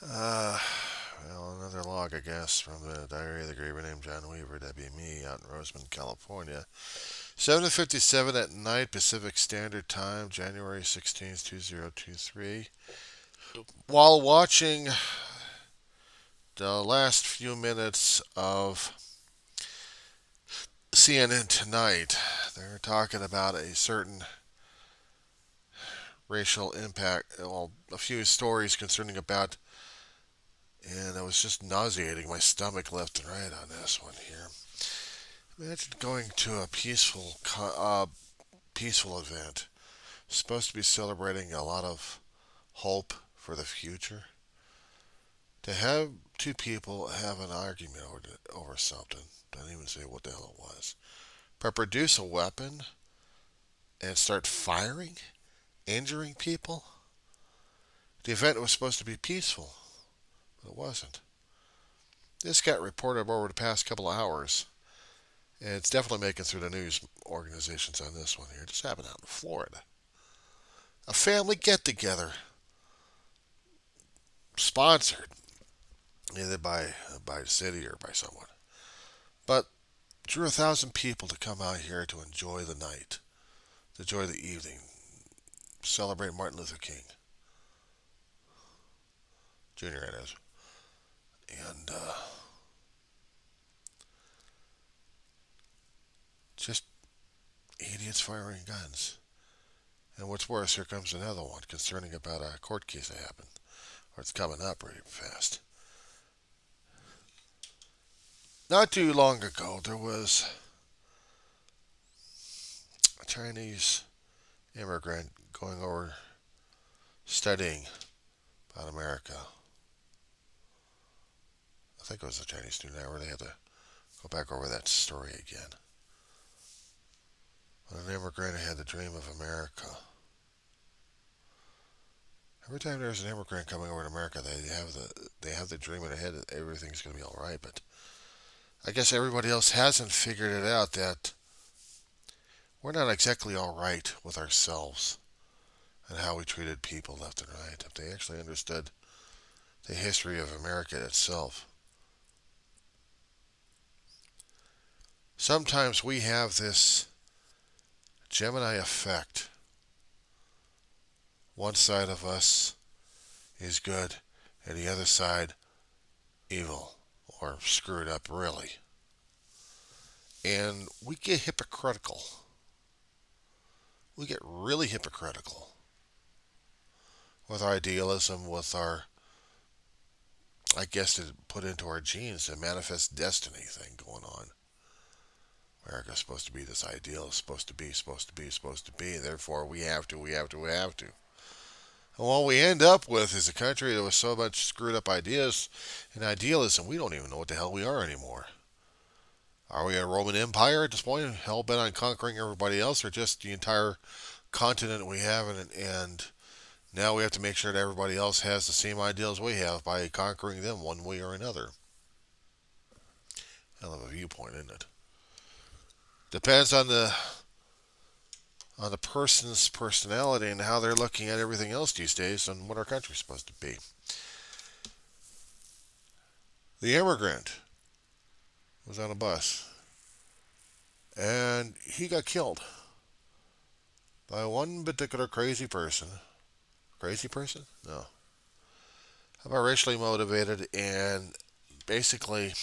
Uh, well, another log, I guess, from the diary of the Graver named John Weaver. That'd be me out in Roseman, California. 7:57 at night, Pacific Standard Time, January 16th, 2023. While watching the last few minutes of CNN tonight, they're talking about a certain racial impact. Well, a few stories concerning about, and it was just nauseating my stomach left and right on this one here. Imagine going to a peaceful event, supposed to be celebrating a lot of hope for the future. To have two people have an argument over something, don't even say what the hell it was, but produce a weapon and start firing, injuring people. The event was supposed to be peaceful, but it wasn't. This got reported over the past couple of hours, and it's definitely making through the news organizations on this one here. This happened out in Florida. A family get together, sponsored either by the city or by someone, but drew 1,000 people to come out here to enjoy the night, to enjoy the evening, celebrate Martin Luther King Jr. It is, and just idiots firing guns. And what's worse, here comes another one concerning about a court case that happened, or it's coming up pretty fast. Not too long ago, there was a Chinese immigrant going over studying about America. I think it was a Chinese student. I really had to go back over that story again. But an immigrant had the dream of America. Every time there's an immigrant coming over to America, they have the dream in their head that everything's going to be all right. But I guess everybody else hasn't figured it out that we're not exactly all right with ourselves and how we treated people left and right. If they actually understood the history of America itself, sometimes we have this Gemini effect. One side of us is good, and the other side evil or screwed up, really. And we get hypocritical. We get really hypocritical with our idealism, with our, I guess, to put into our genes, the manifest destiny thing going on. America's supposed to be this ideal, supposed to be, supposed to be, supposed to be. Therefore, we have to, we have to, we have to. And what we end up with is a country that was so much screwed up ideas and idealism, we don't even know what the hell we are anymore. Are we a Roman Empire at this point, hell bent on conquering everybody else, or just the entire continent we have, and now we have to make sure that everybody else has the same ideals we have by conquering them one way or another? Hell of a viewpoint, isn't it? Depends on the person's personality and how they're looking at everything else these days and what our country's supposed to be. The immigrant was on a bus and he got killed by one particular crazy person. Crazy person? No. How about racially motivated and basically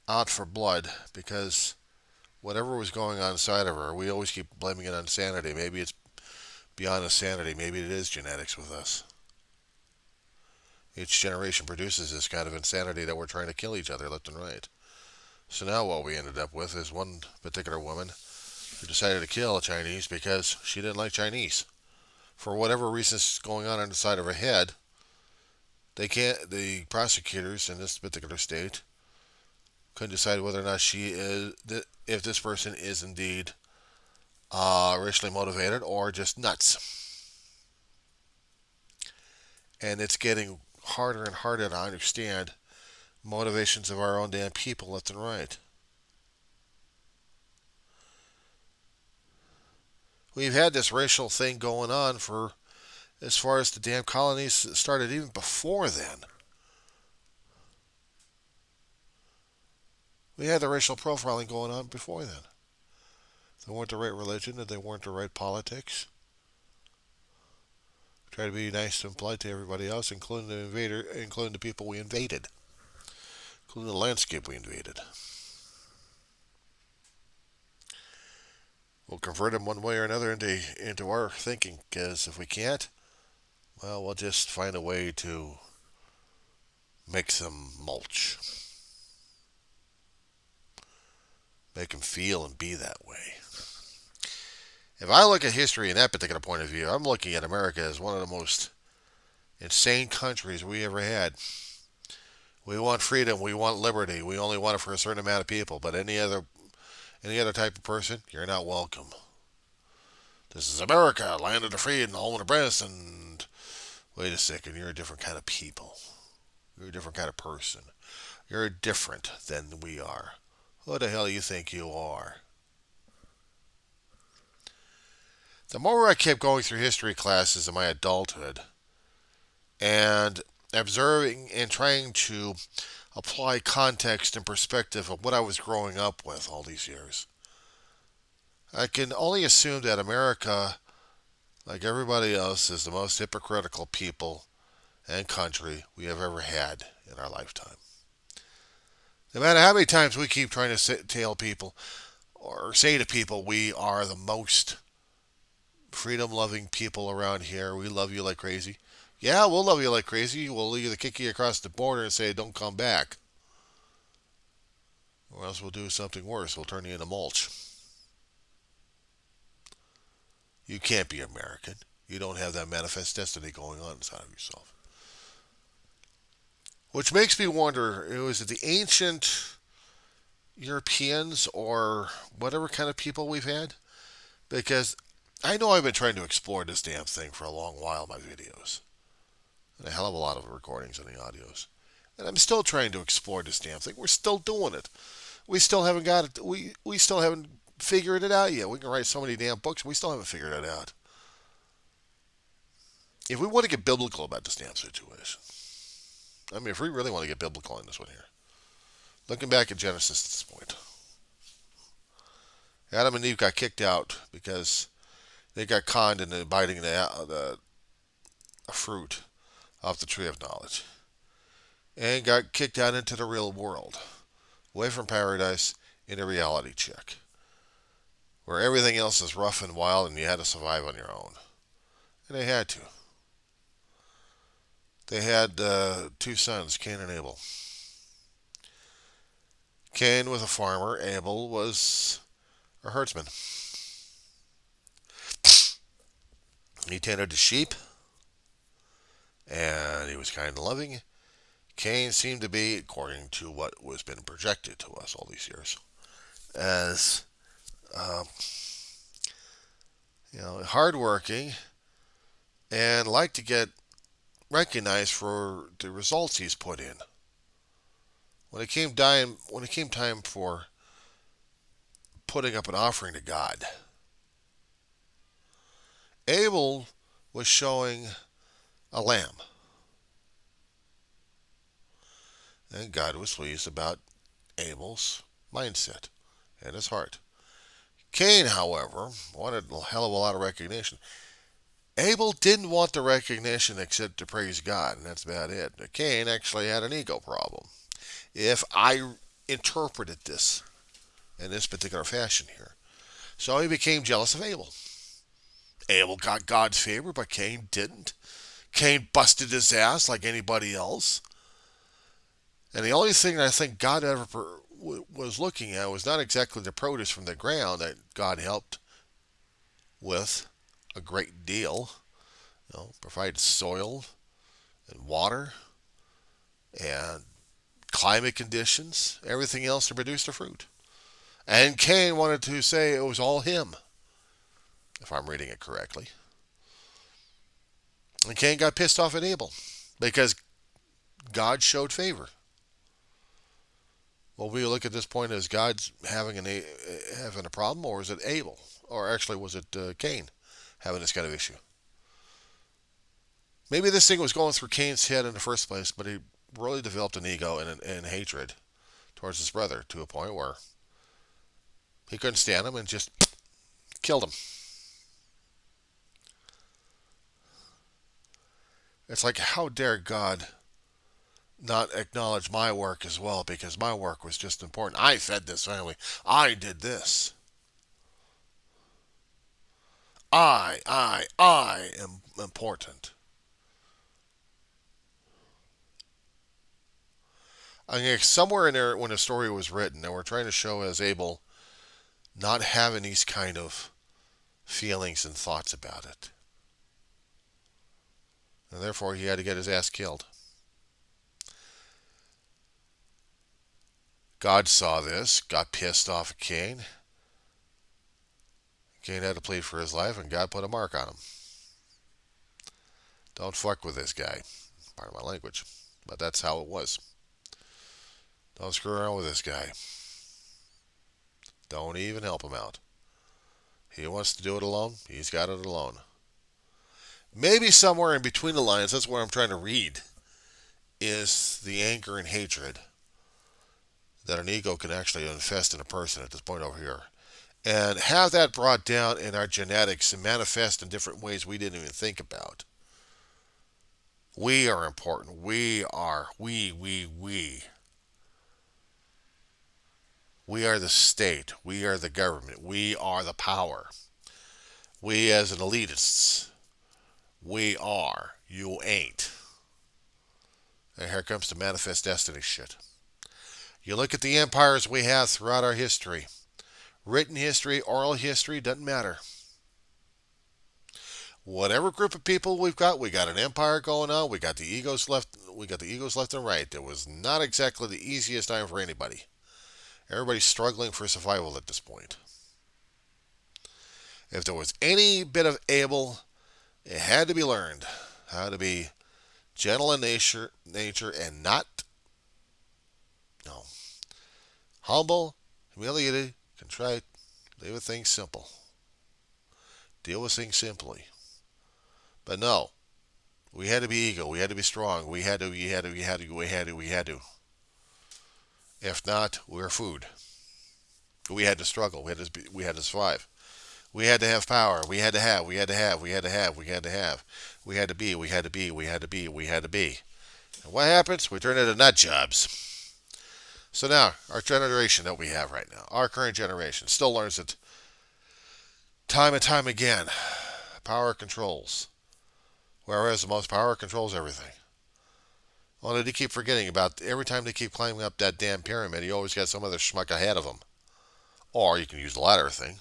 out for blood because whatever was going on inside of her, we always keep blaming it on sanity. Maybe it's beyond insanity. Maybe it is genetics with us. Each generation produces this kind of insanity that we're trying to kill each other left and right. So now what we ended up with is one particular woman who decided to kill a Chinese because she didn't like Chinese. For whatever reasons going on inside of her head, they can't. The prosecutors in this particular state couldn't decide whether or not she is, if this person is indeed racially motivated or just nuts. And it's getting harder and harder to understand motivations of our own damn people left and right. We've had this racial thing going on for as far as the damn colonies started even before then. We had the racial profiling going on before then. They weren't the right religion and they weren't the right politics. Try to be nice and polite to everybody else, including the invader, including the people we invaded, including the landscape we invaded. We'll convert them one way or another into our thinking, because if we can't, well, we'll just find a way to make some mulch. Make them feel and be that way. If I look at history in that particular point of view, I'm looking at America as one of the most insane countries we ever had. We want freedom, we want liberty, we only want it for a certain amount of people, but any other type of person, you're not welcome. This is America, land of the free and the home of the blessed, and wait a second, you're a different kind of people. You're a different kind of person. You're different than we are. Who the hell do you think you are? The more I kept going through history classes in my adulthood and observing and trying to apply context and perspective of what I was growing up with all these years, I can only assume that America, like everybody else, is the most hypocritical people and country we have ever had in our lifetime. No matter how many times we keep trying to tell people or say to people we are the most freedom loving people around here, we love you like crazy. Yeah, we'll love you like crazy. We'll either kick you across the border and say don't come back, or else we'll do something worse. We'll turn you into mulch. You can't be American. You don't have that manifest destiny going on inside of yourself. Which makes me wonder, was it the ancient Europeans or whatever kind of people we've had? Because I know I've been trying to explore this damn thing for a long while in my videos. And a hell of a lot of recordings and the audios. And I'm still trying to explore this damn thing. We're still doing it. We still haven't got it. We still haven't figured it out yet. We can write so many damn books. We still haven't figured it out. If we want to get biblical about this damn situation, I mean, if we really want to get biblical in this one here, looking back at Genesis at this point, Adam and Eve got kicked out because they got conned into biting the fruit off the tree of knowledge, and got kicked out into the real world, away from paradise, into reality check, where everything else is rough and wild and you had to survive on your own. And they had to. They had two sons, Cain and Abel. Cain was a farmer. Abel was a herdsman. He tended the sheep, and he was kind of loving. Cain seemed to be, according to what was been projected to us all these years, as um, hardworking and liked to get recognized for the results he's put in. When it came time for putting up an offering to God, Abel was showing a lamb, and God was pleased about Abel's mindset and his heart. Cain, however, wanted a hell of a lot of recognition. Abel didn't want the recognition except to praise God, and that's about it. Cain actually had an ego problem. If I interpreted this in this particular fashion here. So he became jealous of Abel. Abel got God's favor, but Cain didn't. Cain busted his ass like anybody else. And the only thing I think God ever was looking at was not exactly the produce from the ground that God helped with a great deal. Provided soil and water and climate conditions, everything else to produce the fruit. And Cain wanted to say it was all him, if I'm reading it correctly. And Cain got pissed off at Abel because God showed favor. Well, we look at this point as God's having a problem, or is it Abel? Or was it Cain having this kind of issue? Maybe this thing was going through Cain's head in the first place, but he really developed an ego and hatred towards his brother to a point where he couldn't stand him and just killed him. It's like, how dare God not acknowledge my work as well, because my work was just important. I fed this family. I did this. I am important. I mean, somewhere in there, when the story was written, they were trying to show as Abel not having these kind of feelings and thoughts about it. And therefore, he had to get his ass killed. God saw this, got pissed off at Cain. Cain had to plead for his life, and God put a mark on him. Don't fuck with this guy. Pardon my language. But that's how it was. Don't screw around with this guy. Don't even help him out. He wants to do it alone. He's got it alone. Maybe somewhere in between the lines, that's what I'm trying to read, is the anger and hatred that an ego can actually infest in a person at this point over here. And have that brought down in our genetics and manifest in different ways we didn't even think about. We are important. We are. We. We are the state. We are the government. We are the power. We as an elitists. We are. You ain't. And here comes the manifest destiny shit. You look at the empires we have throughout our history. Written history, oral history, doesn't matter. Whatever group of people we got an empire going on. We got the egos left and right. It was not exactly the easiest time for anybody. Everybody's struggling for survival at this point. If there was any bit of able, it had to be learned how to be gentle in nature and not, no, humble, humiliated, contrite, live with things simple. Deal with things simply. But no, we had to be ego. We had to be strong. We had to. If not, we were food. We had to struggle. We had to survive. We had to have power. We had to have. We had to have. We had to have. We had to have. We had to be. We had to be. We had to be. We had to be. And what happens? We turn into nut jobs. So now, our generation that we have right now, our current generation, still learns it time and time again. Power controls. Whereas the most power controls everything. Well, they keep forgetting about every time they keep climbing up that damn pyramid, you always got some other schmuck ahead of them. Or you can use the ladder thing.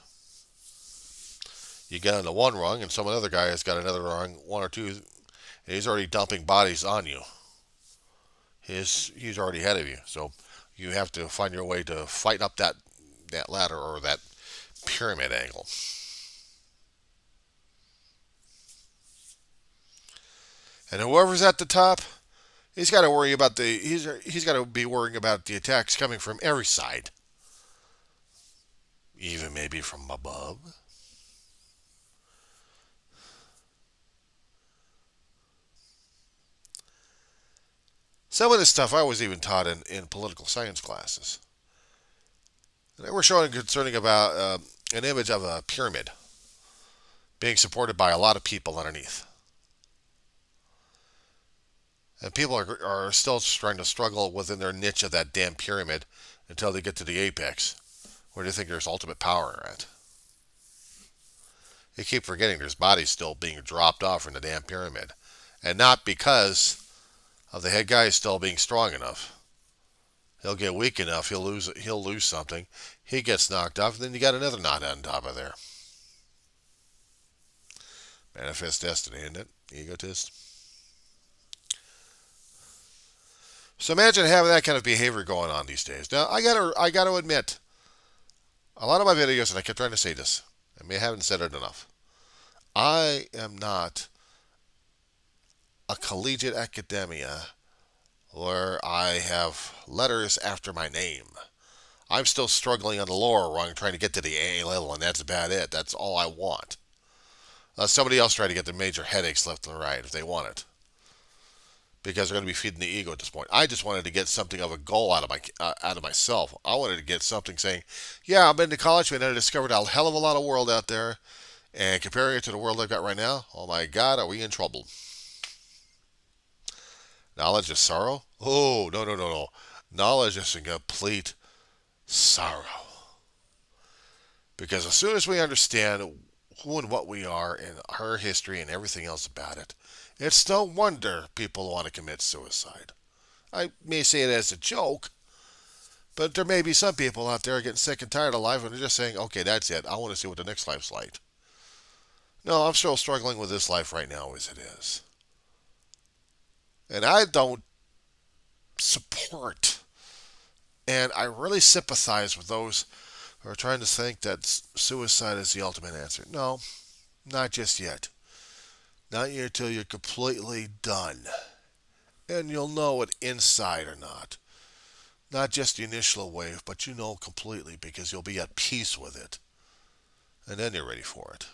You get on the one rung, and some other guy has got another rung, one or two, and he's already dumping bodies on you. He's already ahead of you. So you have to find your way to fight up that ladder or that pyramid angle. And whoever's at the top, he's got to worry about he's got to be worrying about the attacks coming from every side, even maybe from above. Some of this stuff I was even taught in political science classes. And they were showing concerning about an image of a pyramid being supported by a lot of people underneath. And people are still trying to struggle within their niche of that damn pyramid until they get to the apex, where they think there's ultimate power at. They keep forgetting there's bodies still being dropped off from the damn pyramid. And not because of the head guy still being strong enough. He'll get weak enough, he'll lose something. He gets knocked off, and then you got another knot on top of there. Manifest destiny, isn't it? Egotist. So imagine having that kind of behavior going on these days. Now, I gotta admit, a lot of my videos, and I kept trying to say this, I may haven't said it enough. I am not a collegiate academia where I have letters after my name. I'm still struggling on the lower rung trying to get to the A level, and that's about it. That's all I want. Somebody else try to get the major headaches left and right if they want it. because they're going to be feeding the ego at this point. I just wanted to get something of a goal out of myself. I wanted to get something saying, "Yeah, I've been to college and I discovered a hell of a lot of world out there, and comparing it to the world I've got right now, oh my God, are we in trouble?" Knowledge is sorrow? Oh, no, no, no, no. Knowledge is a complete sorrow. Because as soon as we understand who and what we are and our history and everything else about it, it's no wonder people want to commit suicide. I may say it as a joke, but there may be some people out there getting sick and tired of life and they're just saying, okay, that's it. I want to see what the next life's like. No, I'm still struggling with this life right now as it is. And I don't support and I really sympathize with those who are trying to think that suicide is the ultimate answer. No, not just yet. Not yet until you're completely done. And you'll know it inside or not. Not just the initial wave, but you know completely because you'll be at peace with it. And then you're ready for it.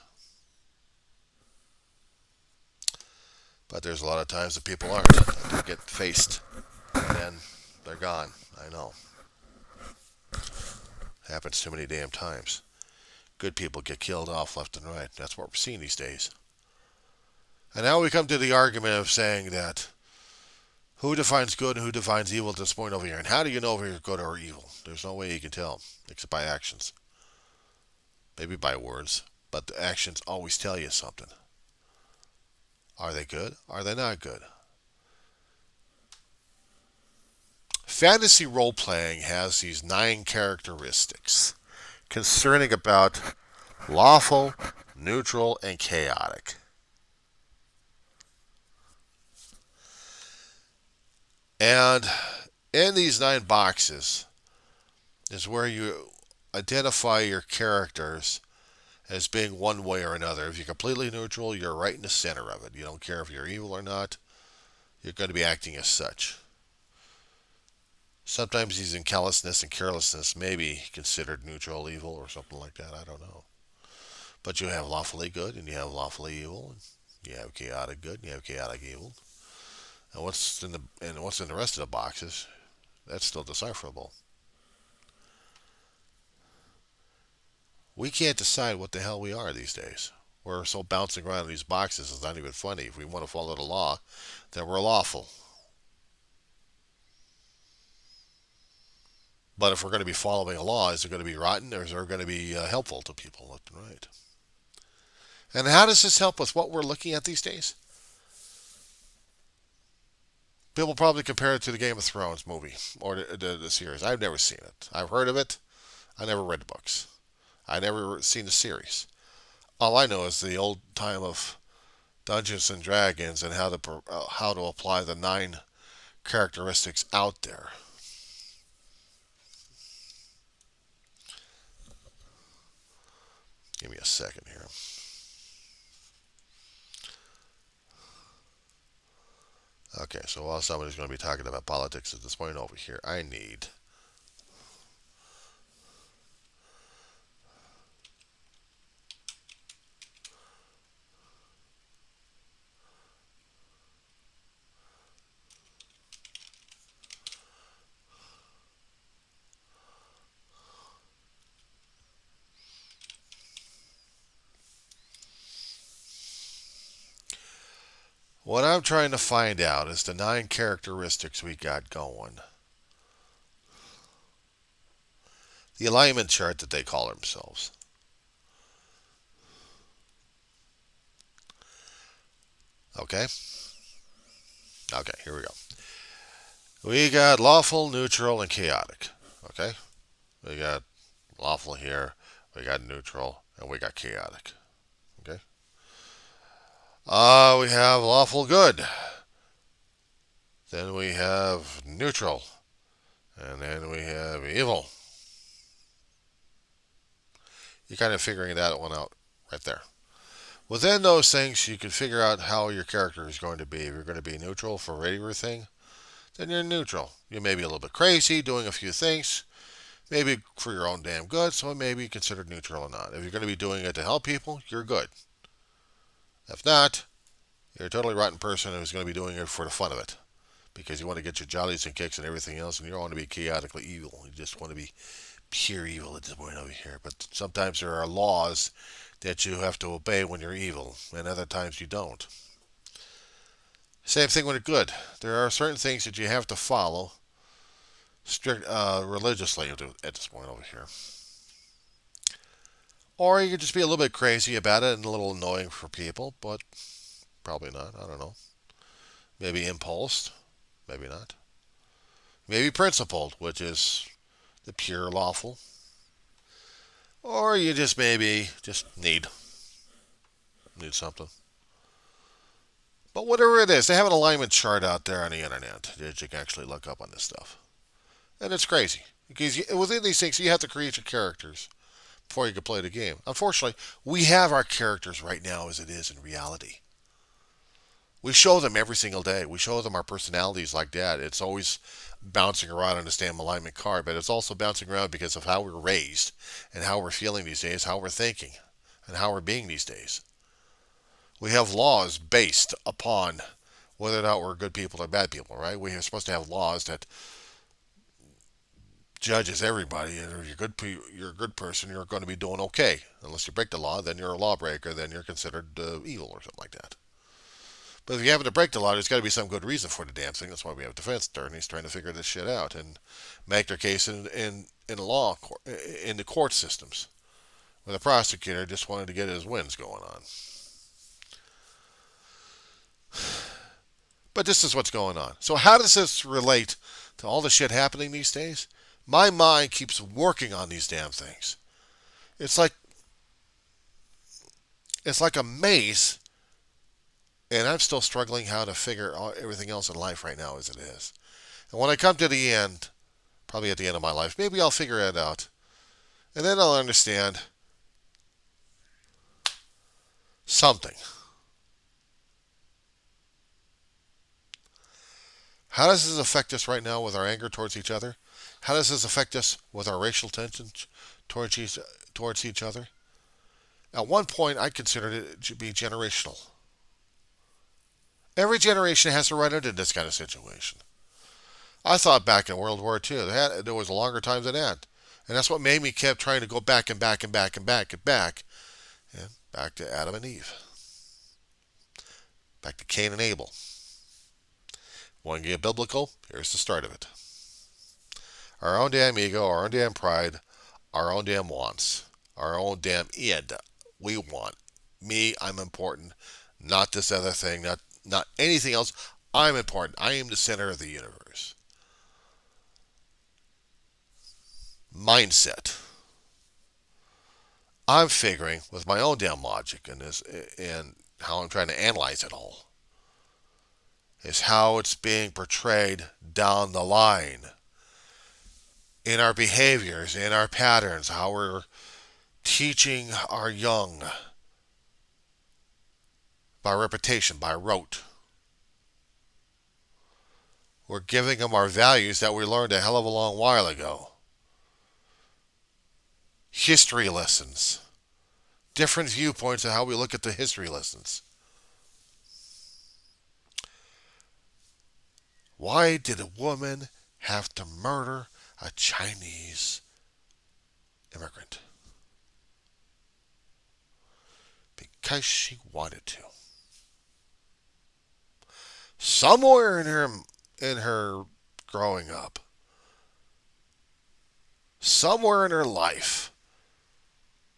But there's a lot of times that people aren't. They get faced. And then they're gone. I know. Happens too many damn times. Good people get killed off left and right. That's what we're seeing these days. And now we come to the argument of saying that who defines good and who defines evil at this point over here? And how do you know if you're good or evil? There's no way you can tell, except by actions. Maybe by words, but the actions always tell you something. Are they good? Are they not good? Fantasy role-playing has these 9 characteristics concerning about lawful, neutral, and chaotic. And in these 9 boxes is where you identify your characters as being one way or another. If you're completely neutral, you're right in the center of it. You don't care if you're evil or not. You're going to be acting as such. Sometimes using callousness and carelessness may be considered neutral evil or something like that. I don't know. But you have lawfully good and you have lawfully evil. And you have chaotic good and you have chaotic evil. And what's in the rest of the boxes, that's still decipherable. We can't decide what the hell we are these days. We're so bouncing around in these boxes, it's not even funny. If we want to follow the law, then we're lawful. But if we're going to be following a law, is it going to be rotten or is it going to be helpful to people left and right? And how does this help with what we're looking at these days? People probably compare it to the Game of Thrones movie or the series. I've never seen it. I've heard of it. I never read the books. I never seen the series. All I know is the old time of Dungeons and Dragons and how to apply the 9 characteristics out there. Give me a second here. Okay, so while somebody's going to be talking about politics at this point over here, I need what I'm trying to find out is the 9 characteristics we got going. The alignment chart that they call themselves. Okay? Okay, here we go. We got lawful, neutral, and chaotic. Okay? We got lawful here, we got neutral, and we got chaotic. Okay? We have lawful good. Then we have neutral. And then we have evil. You're kind of figuring that one out right there. Within those things, you can figure out how your character is going to be. If you're going to be neutral for everything, then you're neutral. You may be a little bit crazy, doing a few things, maybe for your own damn good, so it may be considered neutral or not. If you're going to be doing it to help people, you're good. If not, you're a totally rotten person who's going to be doing it for the fun of it. because you want to get your jollies and kicks and everything else, and you don't want to be chaotically evil. You just want to be pure evil at this point over here. But sometimes there are laws that you have to obey when you're evil, and other times you don't. Same thing when you're good. There are certain things that you have to follow religiously at this point over here. Or you could just be a little bit crazy about it and a little annoying for people, but probably not. I don't know. Maybe impulsed. Maybe not. Maybe principled, which is the pure lawful. Or you just maybe just need something. But whatever it is, they have an alignment chart out there on the internet that you can actually look up on this stuff. And it's crazy. Because within these things, you have to create your characters before you can play the game. Unfortunately, we have our characters right now as it is in reality. We show them every single day. We show them our personalities like that. It's always bouncing around on the same alignment card, but it's also bouncing around because of how we're raised and how we're feeling these days, how we're thinking, and how we're being these days. We have laws based upon whether or not we're good people or bad people, right? We are supposed to have laws that judges everybody. And if you're a good person, you're going to be doing okay. Unless you break the law, then you're a lawbreaker. Then you're considered evil or something like that. But if you happen to break the law, there's got to be some good reason for the damn thing. That's why we have defense attorneys trying to figure this shit out and make their case in law in the court systems. Where the prosecutor just wanted to get his wins going on. But this is what's going on. So how does this relate to all the shit happening these days? My mind keeps working on these damn things. It's like a maze, and I'm still struggling how to figure everything else in life right now as it is. And when I come to the end, probably at the end of my life, maybe I'll figure it out. And then I'll understand something. How does this affect us right now with our anger towards each other? How does this affect us with our racial tensions towards each other? At one point, I considered it to be generational. Every generation has to run into this kind of situation. I thought back in World War II, there was a longer time than that. And that's what made me keep trying to go back and back and back and back and back. And back to Adam and Eve. Back to Cain and Abel. Want to get biblical? Here's the start of it. Our own damn ego, our own damn pride, our own damn wants, our own damn id. We want. Me, I'm important. Not this other thing, not anything else. I'm important. I am the center of the universe. Mindset. I'm figuring with my own damn logic in this and how I'm trying to analyze it all is how it's being portrayed down the line in our behaviors, in our patterns, how we're teaching our young by repetition, by rote. We're giving them our values that we learned a hell of a long while ago. History lessons. Different viewpoints of how we look at the history lessons. Why did a woman have to murder a Chinese immigrant? Because she wanted to. Somewhere in her growing up, somewhere in her life,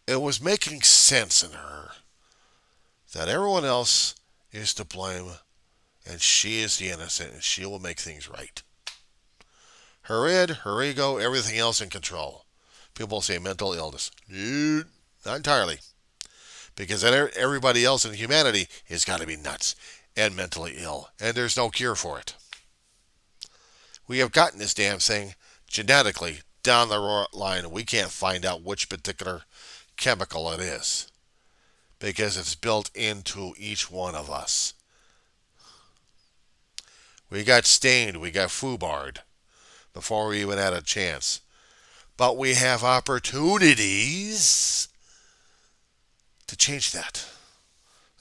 it was making sense in her that everyone else is to blame and she is the innocent and she will make things right. Her id, her ego, everything else in control. People say mental illness. Not entirely. Because then everybody else in humanity has got to be nuts and mentally ill. And there's no cure for it. We have gotten this damn thing genetically down the line and we can't find out which particular chemical it is. Because it's built into each one of us. We got stained, we got foobarred before we even had a chance. But we have opportunities to change that.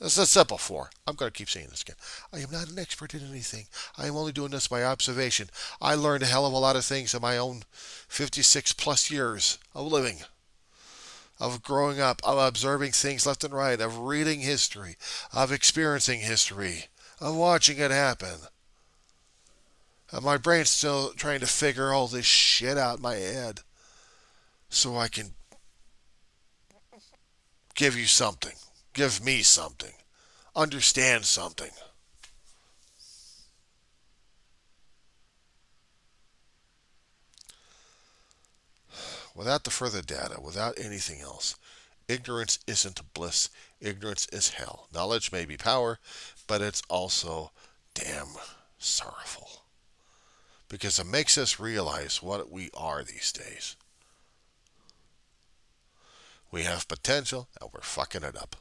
This is a simple four. I'm going to keep saying this again. I am not an expert in anything. I am only doing this by observation. I learned a hell of a lot of things in my own 56 plus years of living, of growing up, of observing things left and right, of reading history, of experiencing history, of watching it happen. And my brain's still trying to figure all this shit out in my head so I can give you something, give me something, understand something. Without the further data, without anything else, ignorance isn't bliss. Ignorance is hell. Knowledge may be power, but it's also damn sorrowful. Because it makes us realize what we are these days. We have potential, and we're fucking it up.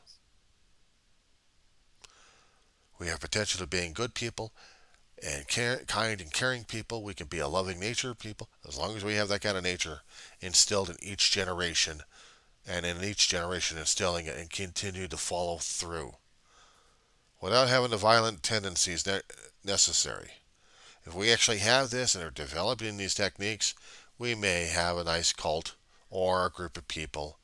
We have potential of being good people and kind and caring people. We can be a loving nature people as long as we have that kind of nature instilled in each generation, and in each generation instilling it and continue to follow through without having the violent tendencies necessary. If we actually have this and are developing these techniques, we may have a nice cult or a group of people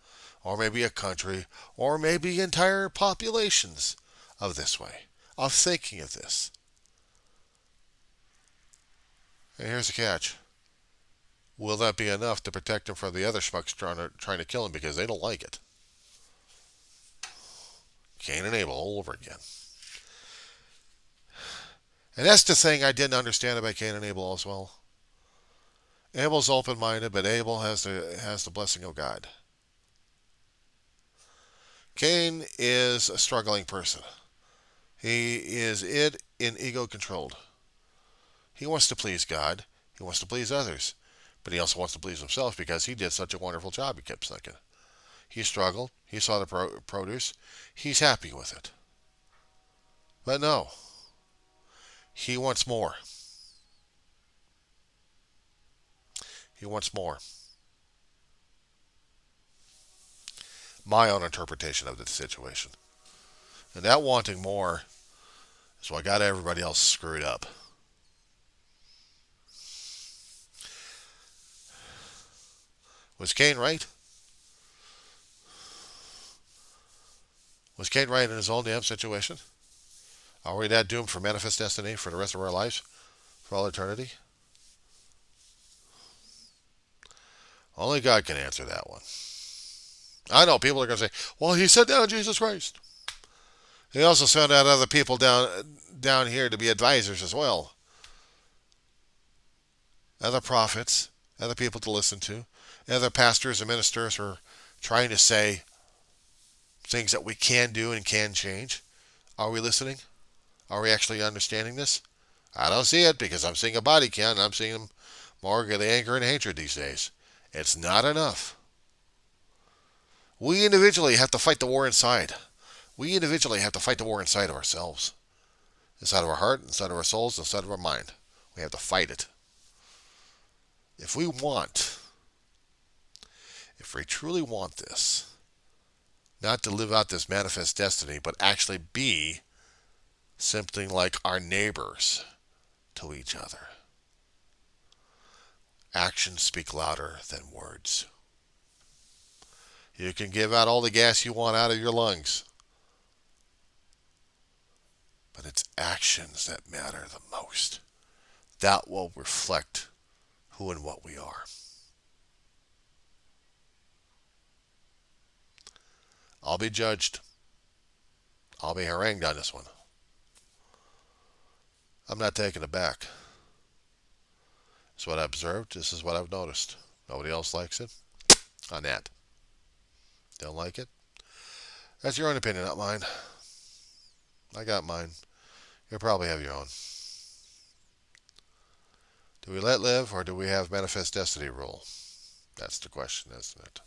or maybe a country or maybe entire populations of this way, of thinking of this. And here's the catch. Will that be enough to protect him from the other schmucks trying to kill him because they don't like it? Cain and Abel all over again. And that's the thing I didn't understand about Cain and Abel as well. Abel's open-minded, but Abel has the blessing of God. Cain is a struggling person. He is in ego-controlled. He wants to please God. He wants to please others. But he also wants to please himself because he did such a wonderful job, he kept thinking. He struggled. He saw the produce. He's happy with it. But no. He wants more. He wants more. My own interpretation of the situation. And that wanting more is what got everybody else screwed up. Was Cain right? Was Cain right in his own damn situation? Are we that doomed for manifest destiny for the rest of our lives? For all eternity? Only God can answer that one. I know people are going to say, well, he sent down Jesus Christ. He also sent out other people down here to be advisors as well. Other prophets, other people to listen to, other pastors and ministers are trying to say things that we can do and can change. Are we listening? Are we actually understanding this? I don't see it because I'm seeing a body count and I'm seeing more of the anger and hatred these days. It's not enough. We individually have to fight the war inside. We individually have to fight the war inside of ourselves. Inside of our heart, inside of our souls, inside of our mind. We have to fight it. If we truly want this, not to live out this manifest destiny, but actually be something like our neighbors to each other. Actions speak louder than words. You can give out all the gas you want out of your lungs, but it's actions that matter the most. That will reflect who and what we are. I'll be judged. I'll be harangued on this one. I'm not taking it back. This is what I observed. This is what I've noticed. Nobody else likes it. On that. Don't like it? That's your own opinion, not mine. I got mine. You'll probably have your own. Do we let live or do we have manifest destiny rule? That's the question, isn't it?